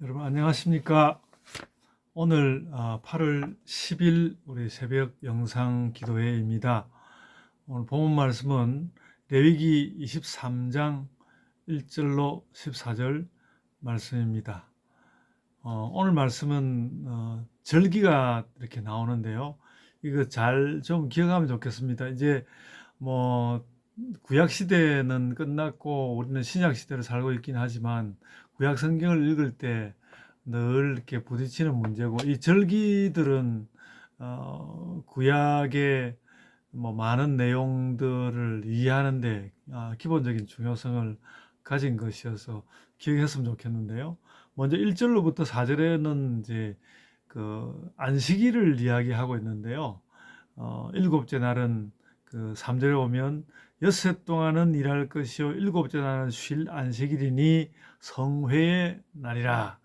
여러분 안녕하십니까? 오늘 8월 10일 우리 새벽 영상 기도회입니다. 오늘 본문 말씀은 레위기 23장 1절로 14절 말씀입니다. 오늘 말씀은 절기가 이렇게 나오는데요. 이거 잘 좀 기억하면 좋겠습니다. 이제 뭐 구약 시대는 끝났고 우리는 신약 시대를 살고 있긴 하지만 구약 성경을 읽을 때 늘 이렇게 부딪히는 문제고, 이 절기들은 구약의 뭐 많은 내용들을 이해하는데 기본적인 중요성을 가진 것이어서 기억했으면 좋겠는데요. 먼저 1절로부터 4절에는 이제 그 안식일을 이야기하고 있는데요. 일곱째 날은 그 3절에 오면 엿새 동안은 일할 것이요 일곱째 날은 쉴 안식일이니 성회의 날이라.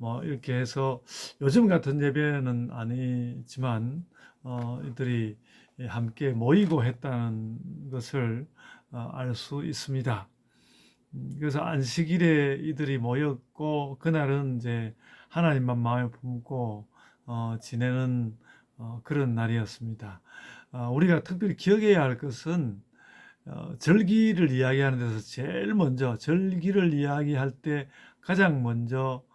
뭐 이렇게 해서 요즘 같은 예배는 아니지만 이들이 함께 모이고 했다는 것을 알 수 있습니다. 그래서 안식일에 이들이 모였고 그날은 이제 하나님만 마음에 품고 지내는 그런 날이었습니다. 우리가 특별히 기억해야 할 것은 절기를 이야기하는 데서 제일 먼저 절기를 이야기할 때 가장 먼저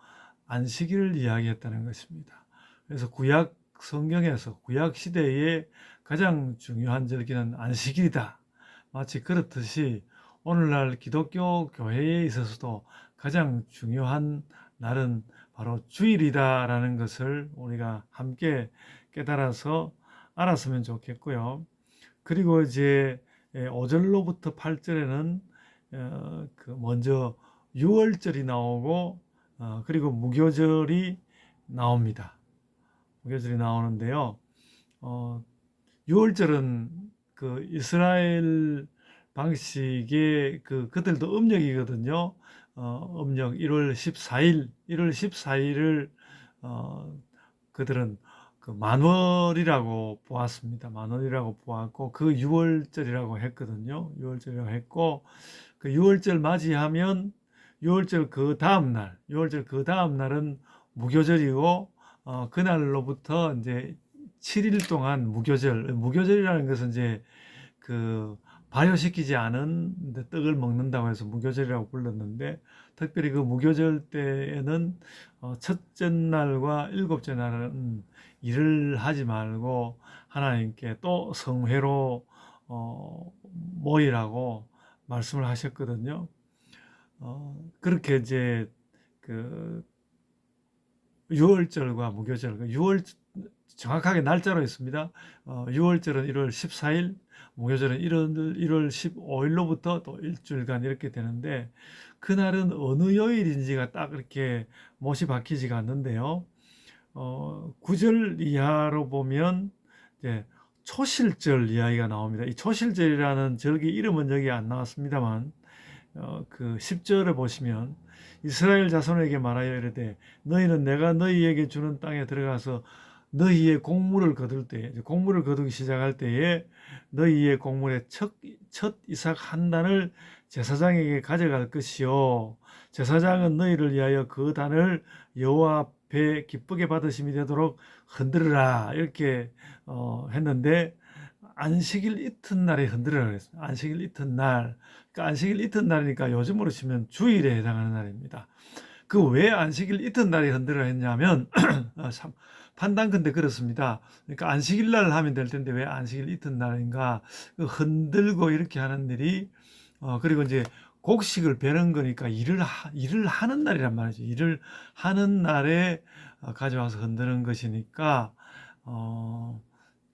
안식일을 이야기했다는 것입니다. 그래서 구약 성경에서 구약 시대에 가장 중요한 절기는 안식일이다. 마치 그렇듯이 오늘날 기독교 교회에 있어서도 가장 중요한 날은 바로 주일이다라는 것을 우리가 함께 깨달아서 알았으면 좋겠고요. 그리고 이제 5절로부터 8절에는 먼저 유월절이 나오고 그리고 무교절이 나옵니다. 무교절이 나오는데요. 6월절은 그 이스라엘 방식의 그들도 음력이거든요. 음력 1월 14일, 1월 14일을 그들은 그 만월이라고 보았습니다. 만월이라고 보았고 그 6월절이라고 했거든요. 6월절이라고 했고 그 6월절 맞이하면 6월절 그 다음 날, 6월절 그 다음 날은 무교절이고 그날로부터 이제 7일 동안 무교절, 무교절이라는 것은 이제 그 발효시키지 않은 떡을 먹는다고 해서 무교절이라고 불렀는데, 특별히 그 무교절 때에는 첫째 날과 일곱째 날은 일을 하지 말고 하나님께 또 성회로 모이라고 말씀을 하셨거든요. 그렇게 이제 그 6월절과 무교절, 6월 정확하게 날짜로 있습니다. 6월절은 1월 14일, 무교절은 1월 15일로부터 또 일주일간 이렇게 되는데, 그날은 어느 요일인지가 딱 이렇게 못이 박히지가 않는데요. 9절 이하로 보면 이제 초실절 이야기가 나옵니다. 이 초실절이라는 절기 이름은 여기 안 나왔습니다만, 그 10절에 보시면 이스라엘 자손에게 말하여 이르되 너희는 내가 너희에게 주는 땅에 들어가서 너희의 곡물을 거둘 때, 곡물을 거두기 시작할 때에 너희의 곡물의 첫 이삭 한 단을 제사장에게 가져갈 것이요 제사장은 너희를 위하여 그 단을 여호와 앞에 기쁘게 받으심이 되도록 흔들으라, 이렇게 했는데 안식일 이튿날에 흔들으라 그랬습니다. 안식일 이튿날. 그러니까 안식일 이튿날이니까 요즘으로 치면 주일에 해당하는 날입니다. 그 왜 안식일 이튿날에 흔들어 했냐면 판단컨대 그렇습니다. 그러니까 안식일 날 하면 될 텐데 왜 안식일 이튿날인가? 그 흔들고 이렇게 하는 일이 그리고 이제 곡식을 베는 거니까 일을 하는 날이란 말이죠. 일을 하는 날에 가져와서 흔드는 것이니까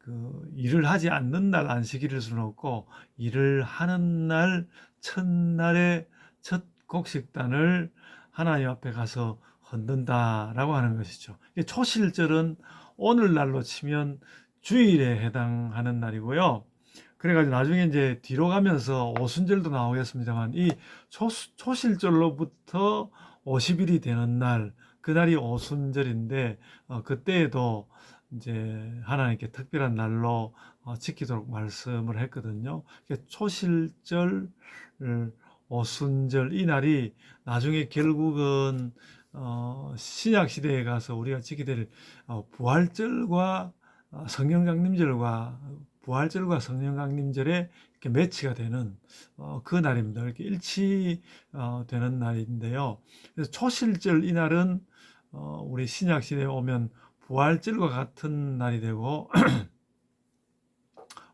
그 일을 하지 않는 날 안식일일 수는 없고, 일을 하는 날 첫날의 첫 곡식단을 하나님 앞에 가서 흔든다라고 하는 것이죠. 초실절은 오늘날로 치면 주일에 해당하는 날이고요. 그래가지고 나중에 이제 뒤로 가면서 오순절도 나오겠습니다만, 이 초실절로부터 50일이 되는 날, 그날이 오순절인데 그때에도 이제 하나님께 특별한 날로 지키도록 말씀을 했거든요. 초실절, 오순절, 이 날이 나중에 결국은 신약 시대에 가서 우리가 지키게 될 부활절과 성령강림절과 부활절과 성령강림절에 이렇게 매치가 되는 그 날입니다. 이렇게 일치 되는 날인데요. 그래서 초실절 이날은 우리 신약 시대에 오면 부활절과 같은 날이 되고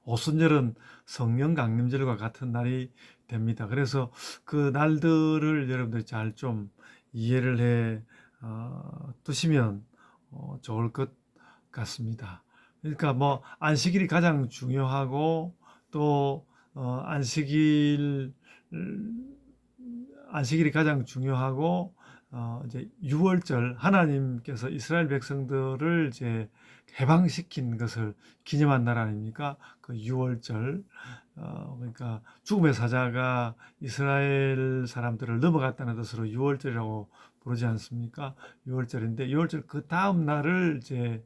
오순절은 성령 강림절과 같은 날이 됩니다. 그래서 그 날들을 여러분들이 잘 좀 이해를 해 두시면 좋을 것 같습니다. 그러니까 뭐 안식일이 가장 중요하고 또 안식일이 가장 중요하고 이제 유월절 하나님께서 이스라엘 백성들을 이제 해방시킨 것을 기념한 날 아닙니까? 그 유월절 그러니까 죽음의 사자가 이스라엘 사람들을 넘어갔다는 뜻으로 유월절이라고 부르지 않습니까? 유월절인데 유월절 그 다음 날을 이제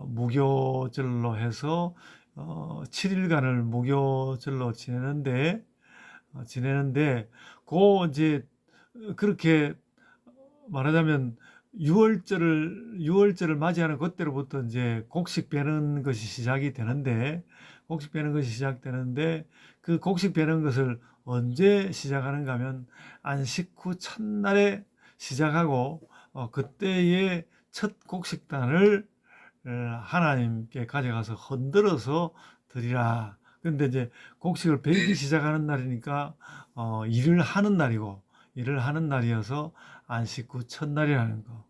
무교절로 해서 7일간을 무교절로 지내는데 그 이제 그렇게 말하자면 유월절을 맞이하는 그때로부터 이제 곡식 베는 것이 시작이 되는데 곡식 베는 것이 시작되는데 그 곡식 베는 것을 언제 시작하는가 하면 안식 후 첫날에 시작하고 그때의 첫 곡식단을 하나님께 가져가서 흔들어서 드리라. 근데 이제 곡식을 베기 시작하는 날이니까 일을 하는 날이어서 안식 후 첫날이라는 거.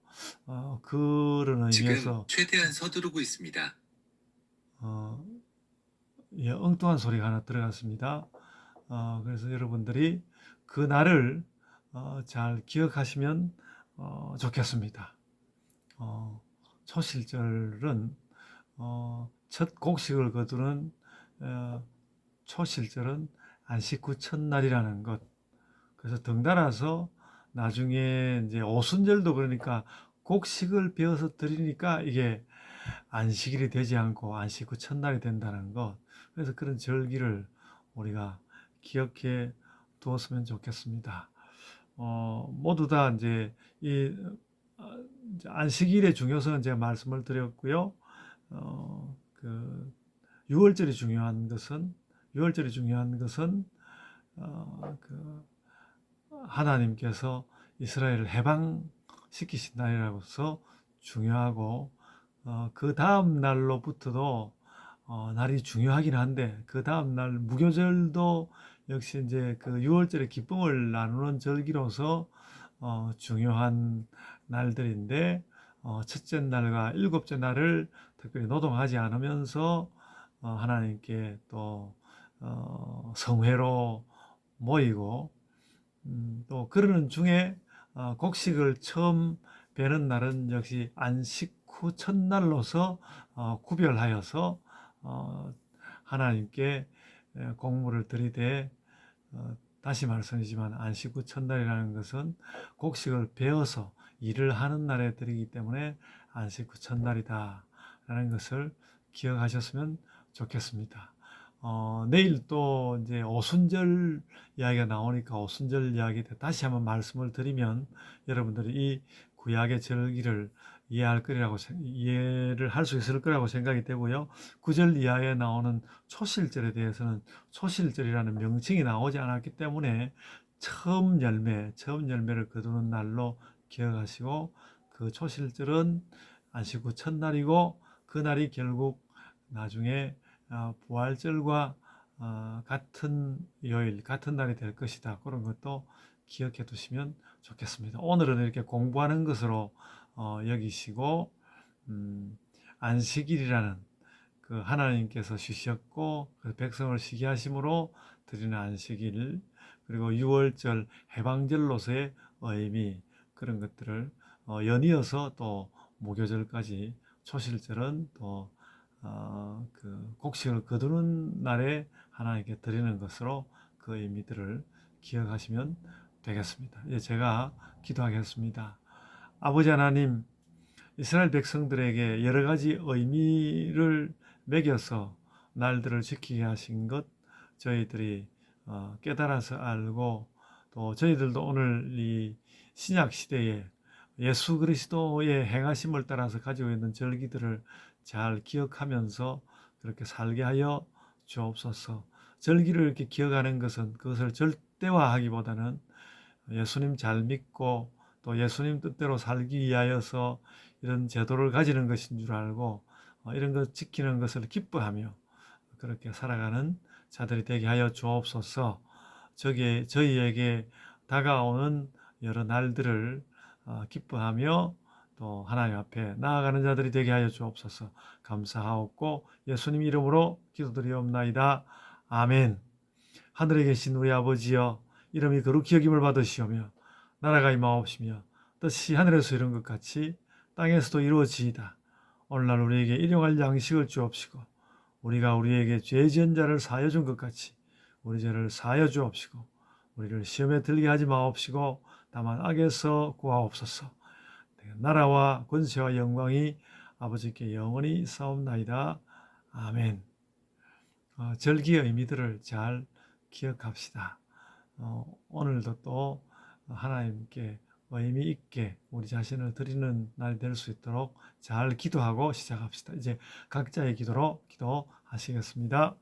그런 지금 의미에서 최대한 서두르고 있습니다. 어, 예, 엉뚱한 소리가 하나 들어갔습니다. 그래서 여러분들이 그 날을 잘 기억하시면 좋겠습니다. 어, 초실절은 첫 곡식을 거두는 어, 초실절은 안식 후 첫날이라는 것. 그래서 덩달아서 나중에 이제 오순절도 그러니까 곡식을 베어서 드리니까 이게 안식일이 되지 않고 안식 후 첫날이 된다는 것. 그래서 그런 절기를 우리가 기억해 두었으면 좋겠습니다. 모두 다 이제 이 이제 안식일의 중요성은 제가 말씀을 드렸고요. 그 6월절이 중요한 것은 6월절이 중요한 것은 그 하나님께서 이스라엘을 해방시키신 날이라서 중요하고 그 다음 날로부터도 날이 중요하긴 한데 그 다음 날 무교절도 역시 이제 그 6월절의 기쁨을 나누는 절기로서 중요한 날들인데 첫째 날과 일곱째 날을 특별히 노동하지 않으면서 하나님께 또 성회로 모이고 또 그러는 중에 곡식을 처음 베는 날은 역시 안식 후 첫날로서 구별하여서 하나님께 공물을 드리되 다시 말씀이지만 안식 후 첫날이라는 것은 곡식을 베어서 일을 하는 날에 드리기 때문에 안식 후 첫날이다 라는 것을 기억하셨으면 좋겠습니다. 내일 또 이제 오순절 이야기가 나오니까 오순절 이야기 다시 한번 말씀을 드리면 여러분들이 이 구약의 절기를 이해를 할 수 있을 거라고 생각이 되고요. 구절 이하에 나오는 초실절에 대해서는 초실절이라는 명칭이 나오지 않았기 때문에 처음 열매를 거두는 날로 기억하시고 그 초실절은 안식 후 첫날이고 그 날이 결국 나중에 부활절과 같은 요일, 같은 날이 될 것이다. 그런 것도 기억해 두시면 좋겠습니다. 오늘은 이렇게 공부하는 것으로 여기시고 안식일이라는 그 하나님께서 쉬셨고 그 백성을 쉬게 하심으로 드리는 안식일 그리고 유월절 해방절로서의 의미 그런 것들을 연이어서 또 무교절까지 초실절은 또 그 곡식을 거두는 날에 하나님께 드리는 것으로 그 의미들을 기억하시면 되겠습니다. 이제 제가 기도하겠습니다. 아버지 하나님, 이스라엘 백성들에게 여러 가지 의미를 매겨서 날들을 지키게 하신 것 저희들이 깨달아서 알고 또 저희들도 오늘 이 신약 시대에 예수 그리스도의 행하심을 따라서 가지고 있는 절기들을 잘 기억하면서 그렇게 살게 하여 주옵소서. 절기를 이렇게 기억하는 것은 그것을 절대화하기보다는 예수님 잘 믿고 또 예수님 뜻대로 살기 위하여서 이런 제도를 가지는 것인 줄 알고 이런 것 지키는 것을 기뻐하며 그렇게 살아가는 자들이 되게 하여 주옵소서. 저희에게 다가오는 여러 날들을 기뻐하며 또 하나님 앞에 나아가는 자들이 되게 하여 주옵소서. 감사하옵고 예수님 이름으로 기도드리옵나이다. 아멘. 하늘에 계신 우리 아버지여, 이름이 거룩히 여김을 받으시오며 나라가 임하옵시며 뜻이 하늘에서 이룬 것 같이 땅에서도 이루어지이다. 오늘날 우리에게 일용할 양식을 주옵시고 우리가 우리에게 죄 지은 자를 사하여 준 것 같이 우리 죄를 사하여 주옵시고 우리를 시험에 들게 하지 마옵시고 다만 악에서 구하옵소서. 나라와 권세와 영광이 아버지께 영원히 있사옵나이다. 아멘. 절기의 의미들을 잘 기억합시다. 오늘도 또 하나님께 의미 있게 우리 자신을 드리는 날 될 수 있도록 잘 기도하고 시작합시다. 이제 각자의 기도로 기도하시겠습니다.